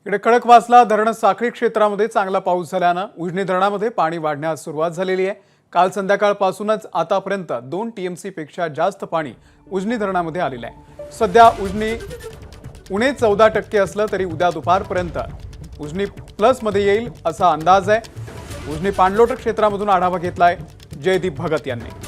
इकडे खडकवासला धरण साखळी क्षेत्रामध्ये चांगला पाऊस झाल्यानं उजनी धरणामध्ये पाणी वाढण्यास सुरुवात झालेली आहे। काल संध्याकाळपासूनच आतापर्यंत 2 टीएमसी पेक्षा जास्त पाणी उजनी धरणामध्ये आलेलं आहे। सध्या उजनी उणे 14% असलं तरी उद्या दुपारपर्यंत उजनी प्लस मध्ये येईल असा अंदाज आहे। उजनी पाणलोट क्षेत्रामधून आढावा घेतलाय जयदीप भगत यांनी।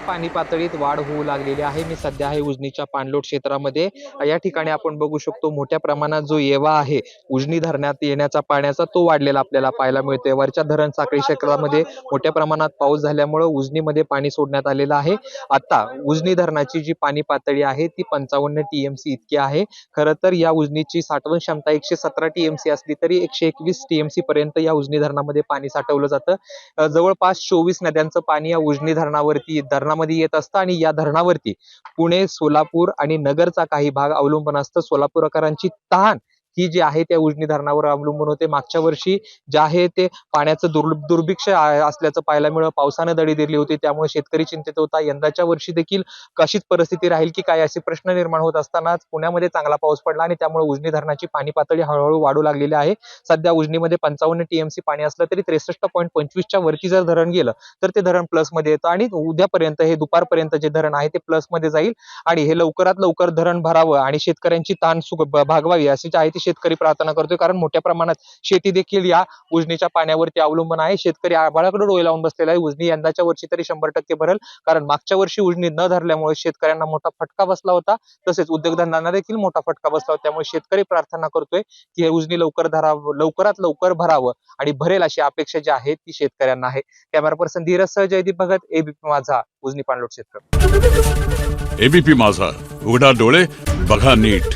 पाणी पातळीत वाढ होऊ लागलेली आहे। मी सध्या आहे उजनीच्या पाणलोट क्षेत्रामध्ये। या ठिकाणी आपण बघू शकतो मोठ्या प्रमाणात जो येवा आहे उजनी धरणात येण्याचा पाण्याचा तो वाढलेला आपल्याला पाहायला मिळतोय। वरच्या धरण साखळी क्षेत्रामध्ये मोठ्या प्रमाणात पाऊस झाल्यामुळे उजनीमध्ये पाणी सोडण्यात आलेलं आहे। आता उजनी धरणाची जी पाणी पातळी आहे ती 55 टीएमसी इतकी आहे। खरं तर या उजनीची साठवण क्षमता 117 टीएमसी असली तरी 121 टीएमसी पर्यंत या उजनी धरणामध्ये पाणी साठवलं जातं। जवळपास 24 नद्यांचं पाणी या उजनी धरणावरती धरणामध्ये येत असतं आणि या धरणावरती पुणे, सोलापूर आणि नगरचा काही भाग अवलंबून असतं। सोलापूरकरांची तहान ही जी आहे त्या उजनी धरणावर अवलंबून होते। मागच्या वर्षी जे आहे ते पाण्याचं दुर्भिक्ष असल्याचं पाहायला मिळालं। पावसानं दडी दिली होती, त्यामुळे शेतकरी चिंतित होता। यंदाच्या वर्षी देखील कशीच परिस्थिती राहील की काय असे प्रश्न निर्माण होत असतानाच पुण्यामध्ये चांगला पाऊस पडला आणि त्यामुळे उजनी धरणाची पाणी पातळी हळूहळू वाढू लागलेली आहे। सध्या उजनीमध्ये 55 टीएमसी पाणी असलं तरी 63.25 च्या वरती जर धरण गेलं तर ते धरण प्लस मध्ये येतं आणि उद्यापर्यंत हे दुपारपर्यंत जे धरण आहे ते प्लस मध्ये जाईल आणि हे लवकरात लवकर धरण भरावं आणि शेतकऱ्यांची ताण भागवावी अशी जी आहे ती शेतकरी प्रार्थना करतोय। कारण मोठ्या प्रमाणात शेती देखील या उजनीच्या पाण्यावरती अवलंबून आहे। शेतकरी आभाळाकडे डोळे लावून बसलेला आहे। उजनी यंदाच्या वर्षी तरी 100% भरेल, कारण मागच्या वर्षी उजनी न धरल्यामुळे शेतकऱ्यांना मोठा फटका बसला होता, तसेच उद्योगधंद्यांना देखील मोठा फटका बसला होता। त्यामुळे शेतकरी प्रार्थना करतोय की हे उजनी लवकरात लवकर भरावं आणि भरेल अशी अपेक्षा जी आहे ती शेतकऱ्यांना आहे। कॅमेरा पर्सन धीरज सह जयदीप भगत, एबीपी माझा, उजनी पाणलोट क्षेत्र। एबीपी माझा, उघडा डोळे बघा नीट।